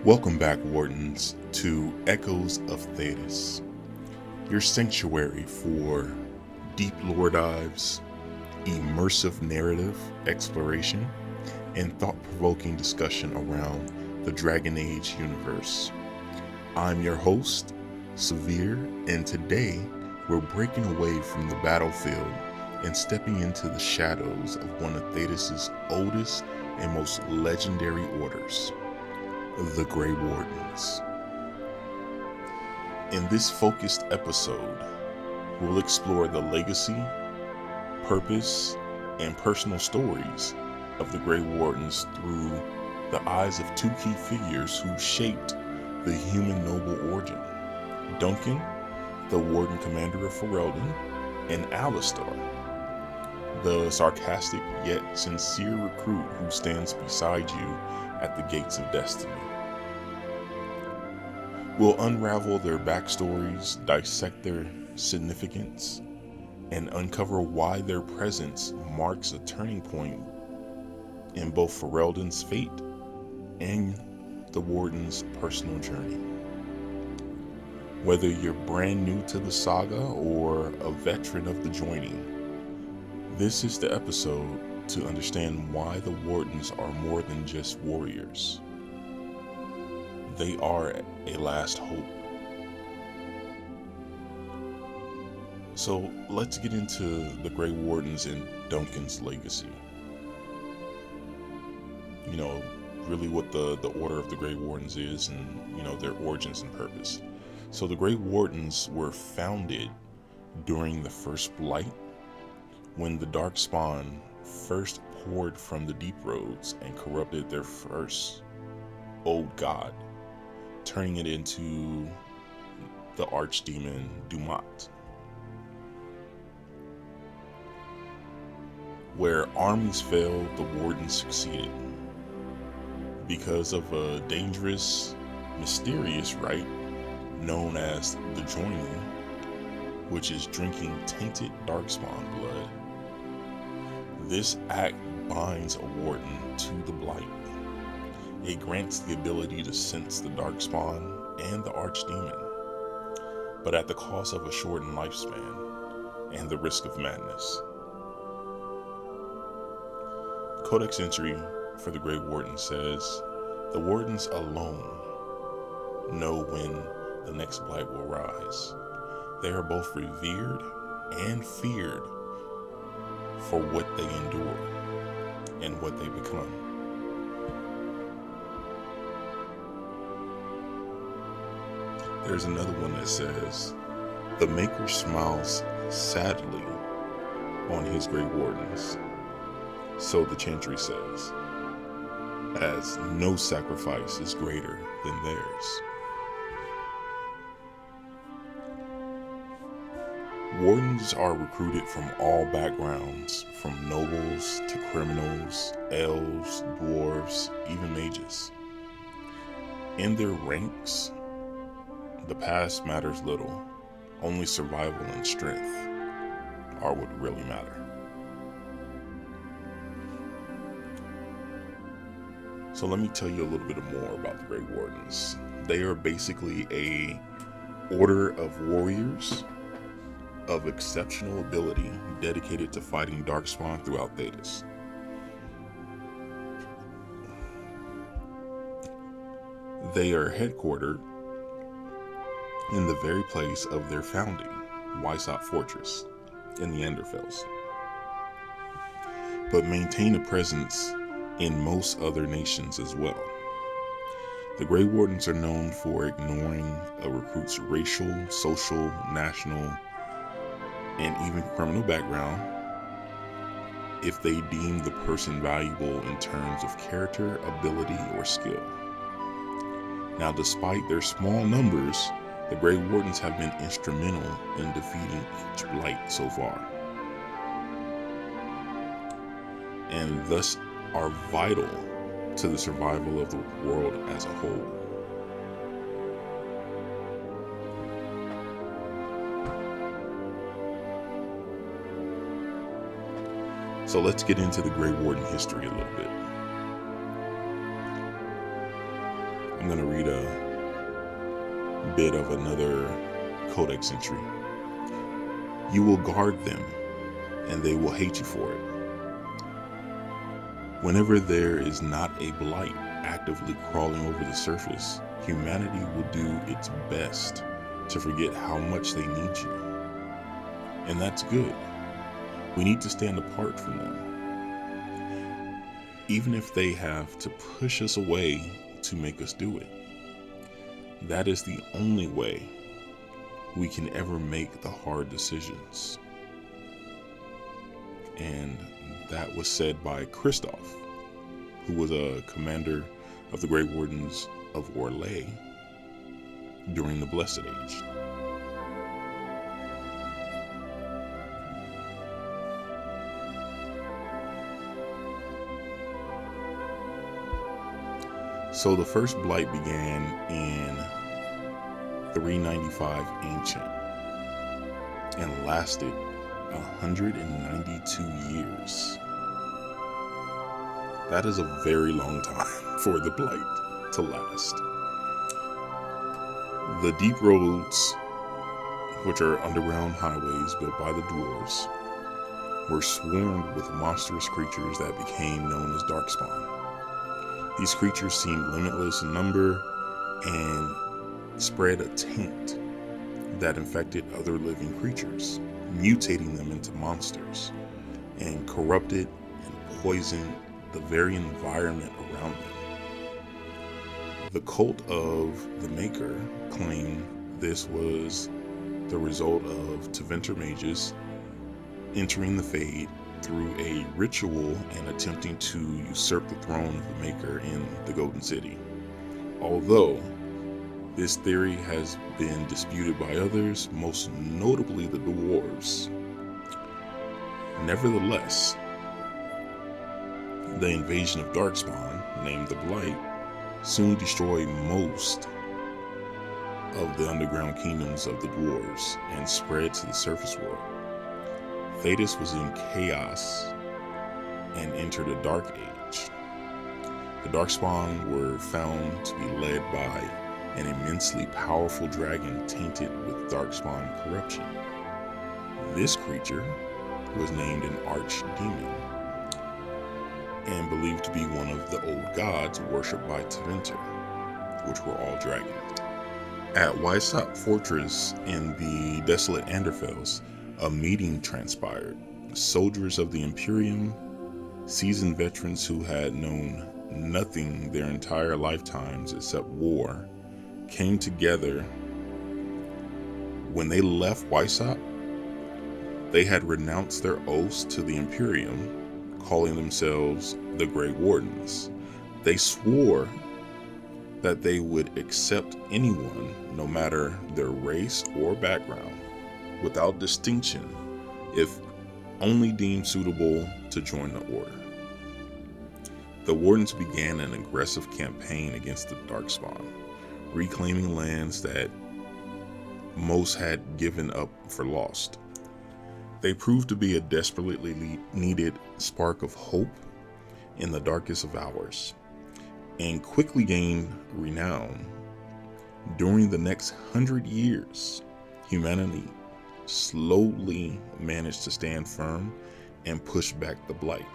Welcome back, Wardens, to Echoes of Thedas, your sanctuary for deep lore dives, immersive narrative exploration, and thought-provoking discussion around the Dragon Age universe. I'm your host, Severe, and today we're breaking away from the battlefield and stepping into the shadows of one of Thedas' oldest and most legendary orders, the Grey Wardens. In this focused episode, we'll explore the legacy, purpose, and personal stories of the Grey Wardens through the eyes of two key figures who shaped the human noble origin: Duncan, the Warden-Commander of Ferelden, and Alistair, the sarcastic yet sincere recruit who stands beside you at the gates of destiny. We'll unravel their backstories, dissect their significance, and uncover why their presence marks a turning point in both Ferelden's fate and the Warden's personal journey. Whether you're brand new to the saga or a veteran of the joining, this is the episode to understand why the Wardens are more than just warriors. They are a last hope. So let's get into the Grey Wardens and Duncan's legacy. Really what the Order of the Grey Wardens is, and their origins and purpose. So the Grey Wardens were founded during the first Blight, when the Darkspawn first poured from the deep roads and corrupted their first old god, turning it into the archdemon Dumat. Where armies failed, the Wardens succeeded. Because of a dangerous, mysterious rite known as the Joining, which is drinking tainted Darkspawn blood. This act binds a Warden to the Blight. It grants the ability to sense the Darkspawn and the Archdemon, but at the cost of a shortened lifespan and the risk of madness. Codex entry for the Grey Warden says, "The Wardens alone know when the next Blight will rise. They are both revered and feared for what they endure and what they become." There's another one that says, "The Maker smiles sadly on his Grey Wardens." So the Chantry says, as no sacrifice is greater than theirs. Wardens are recruited from all backgrounds, from nobles to criminals, elves, dwarves, even mages. In their ranks, the past matters little. Only survival and strength are what really matter. So let me tell you a little bit more about the Grey Wardens. They are basically a order of warriors of exceptional ability dedicated to fighting Darkspawn throughout Thedas. They are headquartered in the very place of their founding, Wysop Fortress in the Enderfells, but maintain a presence in most other nations as well. The Grey Wardens are known for ignoring a recruit's racial, social, national, and even criminal background if they deem the person valuable in terms of character, ability, or skill. Now, despite their small numbers, the Grey Wardens have been instrumental in defeating each Blight so far, and thus are vital to the survival of the world as a whole. So let's get into the Grey Warden history a little bit. I'm going to read a bit of another codex entry. You will guard them, and they will hate you for it. Whenever there is not a blight actively crawling over the surface, humanity will do its best to forget how much they need you. And that's good. We need to stand apart from them. Even if they have to push us away to make us do it. That is the only way we can ever make the hard decisions. And that was said by Christoph, who was a commander of the Grey Wardens of Orlais during the Blessed Age. So the first blight began in 395 Ancient and lasted 192 years. That is a very long time for the blight to last. The deep roads, which are underground highways built by the dwarves, were swarmed with monstrous creatures that became known as Darkspawn. These creatures seemed limitless in number and spread a taint that infected other living creatures, mutating them into monsters, and corrupted and poisoned the very environment around them. The cult of the Maker claimed this was the result of Tevinter mages entering the Fade through a ritual and attempting to usurp the throne of the Maker in the Golden City. Although this theory has been disputed by others, most notably the dwarves. Nevertheless, the invasion of Darkspawn, named the Blight, soon destroyed most of the underground kingdoms of the dwarves and spread to the surface world. Thedas was in chaos and entered a dark age. The Darkspawn were found to be led by an immensely powerful dragon tainted with Darkspawn corruption. This creature was named an archdemon and believed to be one of the old gods worshipped by Tevinter, which were all dragons. At Weissop Fortress in the desolate Anderfels, a meeting transpired. Soldiers of the Imperium, seasoned veterans who had known nothing their entire lifetimes except war, came together. When they left Weissop, they had renounced their oaths to the Imperium, calling themselves the Grey Wardens. They swore that they would accept anyone, no matter their race or background, without distinction, if only deemed suitable to join the order. The Wardens began an aggressive campaign against the Darkspawn, reclaiming lands that most had given up for lost. They proved to be a desperately needed spark of hope in the darkest of hours, and quickly gained renown. During the next 100 years, humanity slowly managed to stand firm and push back the Blight.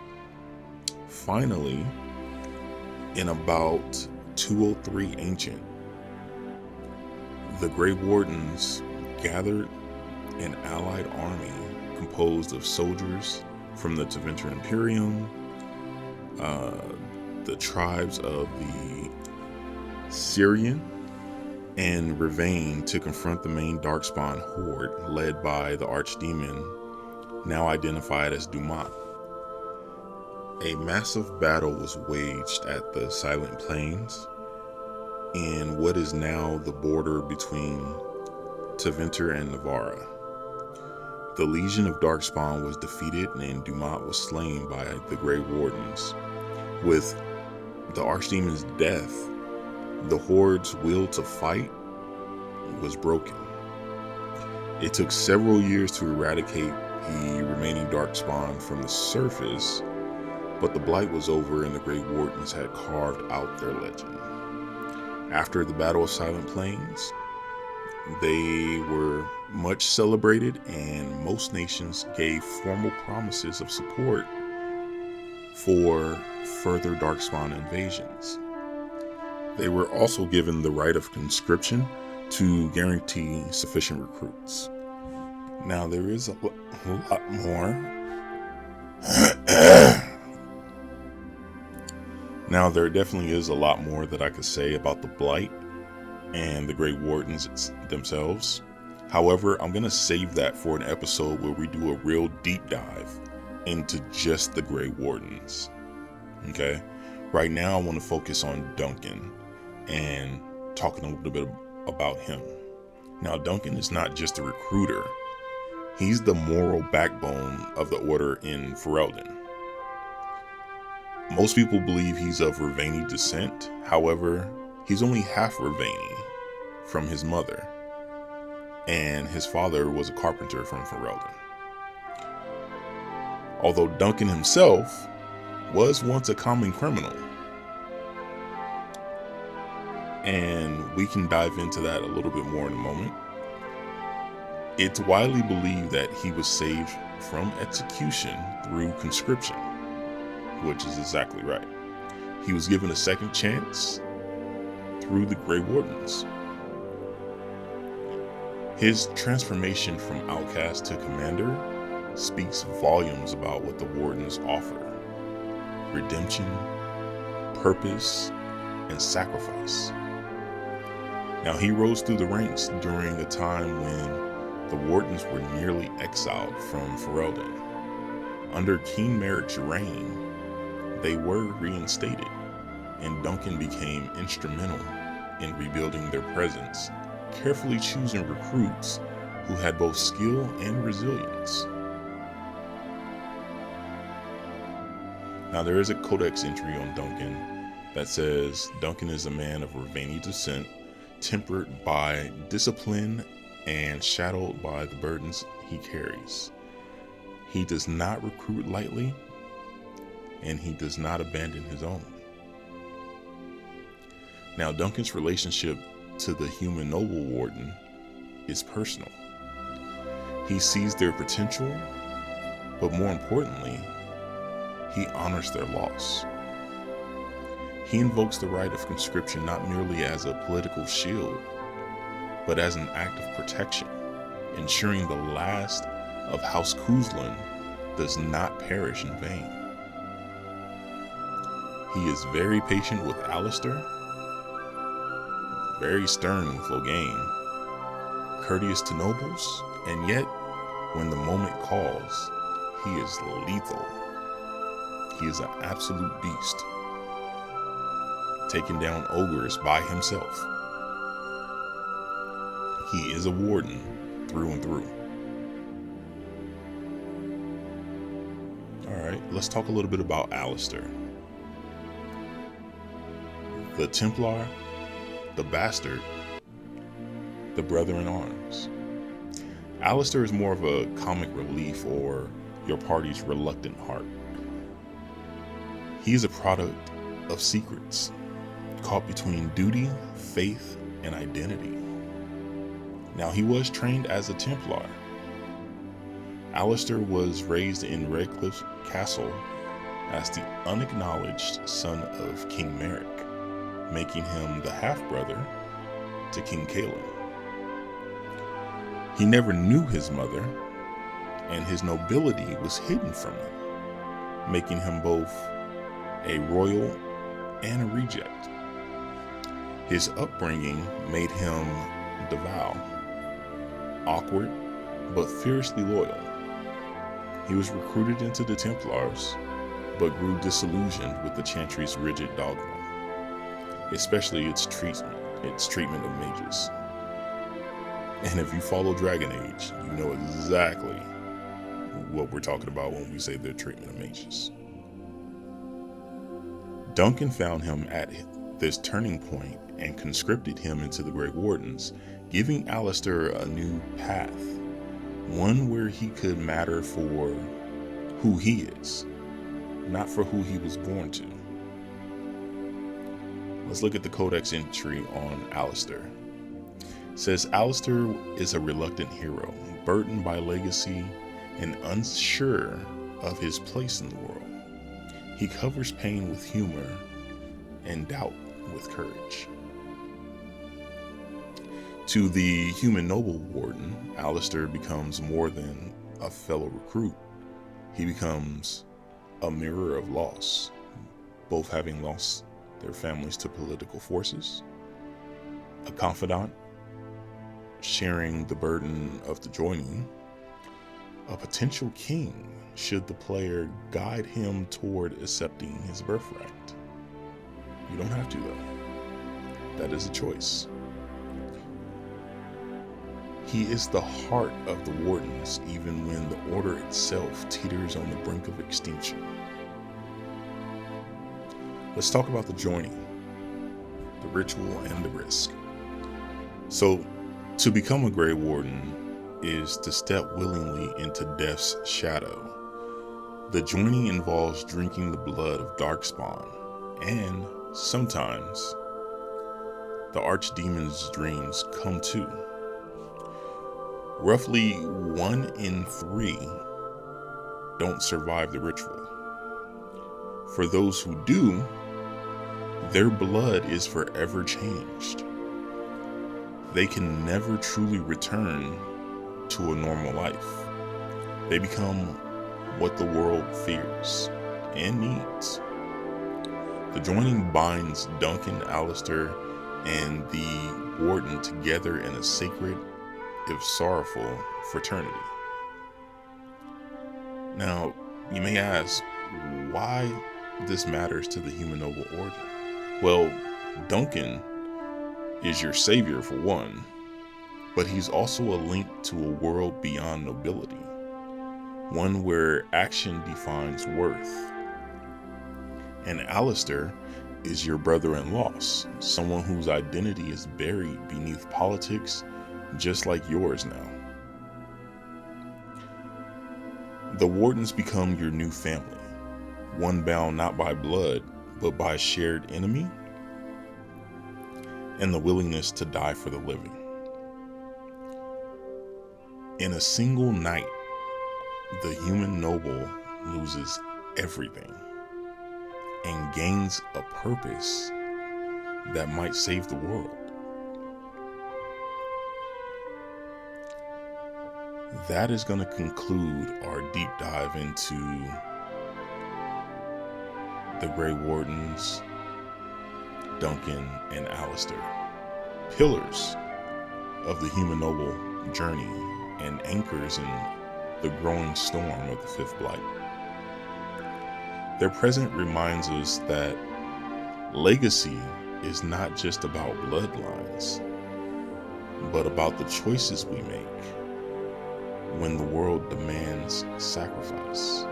Finally, in about 203 Ancient, the Grey Wardens gathered an allied army composed of soldiers from the Tevinter Imperium, the tribes of the Syrian and Ravain, to confront the main Darkspawn horde led by the archdemon, now identified as Dumat. A massive battle was waged at the Silent Plains in what is now the border between Tevinter and Navarra. The Legion of Darkspawn was defeated and Dumat was slain by the Grey Wardens. With the Archdemon's death, the Horde's will to fight was broken. It took several years to eradicate the remaining Darkspawn from the surface, but the Blight was over and the Grey Wardens had carved out their legend. After the Battle of Silent Plains, they were much celebrated, and most nations gave formal promises of support for further Darkspawn invasions. They were also given the right of conscription to guarantee sufficient recruits. Now, there is a lot more. Now, there definitely is a lot more that I could say about the Blight and the Grey Wardens themselves. However, I'm going to save that for an episode where we do a real deep dive into just the Grey Wardens. Okay? Right now, I want to focus on Duncan and talking a little bit about him. Now, Duncan is not just a recruiter. He's the moral backbone of the Order in Ferelden. Most people believe he's of Riveni descent. However, he's only half Riveni from his mother, and his father was a carpenter from Ferelden. Although Duncan himself was once a common criminal, and we can dive into that a little bit more in a moment. It's widely believed that he was saved from execution through conscription, which is exactly right. He was given a second chance through the Grey Wardens. His transformation from outcast to commander speaks volumes about what the Wardens offer: redemption, purpose, and sacrifice. Now, he rose through the ranks during a time when the Wardens were nearly exiled from Ferelden. Under King Merrick's reign, they were reinstated, and Duncan became instrumental in rebuilding their presence, carefully choosing recruits who had both skill and resilience. Now, there is a codex entry on Duncan that says Duncan is a man of Riveni descent, tempered by discipline and shadowed by the burdens he carries. He does not recruit lightly, and he does not abandon his own. Now, Duncan's relationship to the human noble warden is personal. He sees their potential, but more importantly, he honors their loss. He invokes the right of conscription not merely as a political shield, but as an act of protection, ensuring the last of House Kuzlin does not perish in vain. He is very patient with Alistair, very stern with Loghain, courteous to nobles, and yet, when the moment calls, he is lethal. He is an absolute beast, taking down ogres by himself. He is a warden through and through. Alright, let's talk a little bit about Alistair. The Templar, the Bastard, the Brother in Arms. Alistair is more of a comic relief or your party's reluctant heart. He is a product of secrets, caught between duty, faith, and identity. Now, he was trained as a Templar. Alistair was raised in Redcliffe Castle as the unacknowledged son of King Merrick, making him the half-brother to King Cailan. He never knew his mother, and his nobility was hidden from him, making him both a royal and a reject. His upbringing made him devout, awkward, but fiercely loyal. He was recruited into the Templars, but grew disillusioned with the Chantry's rigid dogma, especially its treatment of mages. And if you follow Dragon Age, you know exactly what we're talking about when we say their treatment of mages. Duncan found him at this turning point and conscripted him into the Grey Wardens, giving Alistair a new path, one where he could matter for who he is, not for who he was born to. Let's look at the codex entry on Alistair. It says Alistair is a reluctant hero, burdened by legacy and unsure of his place in the world. He covers pain with humor and doubt with courage. To the human noble warden, Alistair becomes more than a fellow recruit. He becomes a mirror of loss, both having lost their families to political forces, a confidant, sharing the burden of the joining, a potential king should the player guide him toward accepting his birthright. You don't have to, though. That is a choice. He is the heart of the Wardens, even when the order itself teeters on the brink of extinction. Let's talk about the joining, the ritual, and the risk. So, to become a Grey Warden is to step willingly into death's shadow. The joining involves drinking the blood of Darkspawn, and sometimes the archdemon's dreams come true. Roughly 1 in 3 don't survive the ritual. For those who do, their blood is forever changed. They can never truly return to a normal life. They become what the world fears and needs. The joining binds Duncan, Alistair, and the Warden together in a sacred, if sorrowful, fraternity. Now, you may ask why this matters to the human noble order. Well, Duncan is your savior for one, but he's also a link to a world beyond nobility, one where action defines worth. And Alistair is your brother in loss, someone whose identity is buried beneath politics, just like yours now. The Wardens become your new family, one bound not by blood, but by a shared enemy and the willingness to die for the living. In a single night, the human noble loses everything and gains a purpose that might save the world. That is going to conclude our deep dive into the Grey Wardens, Duncan, and Alistair, pillars of the human noble journey and anchors in the growing storm of the Fifth Blight. Their presence reminds us that legacy is not just about bloodlines, but about the choices we make when the world demands sacrifice.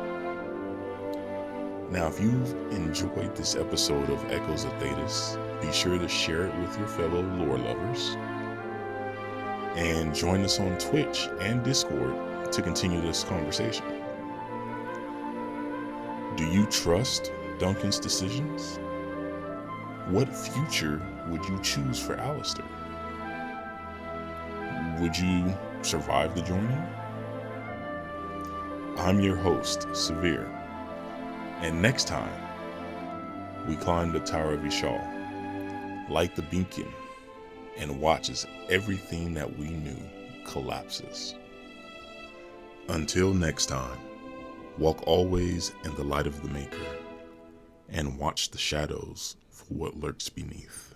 Now, if you've enjoyed this episode of Echoes of Thedas, be sure to share it with your fellow lore lovers, and join us on Twitch and Discord to continue this conversation. Do you trust Duncan's decisions? What future would you choose for Alistair? Would you survive the journey? I'm your host, Severe, and next time we climb the Tower of Ishal, light the beacon, and watch as everything that we knew collapses. Until next time, walk always in the light of the Maker, and watch the shadows for what lurks beneath.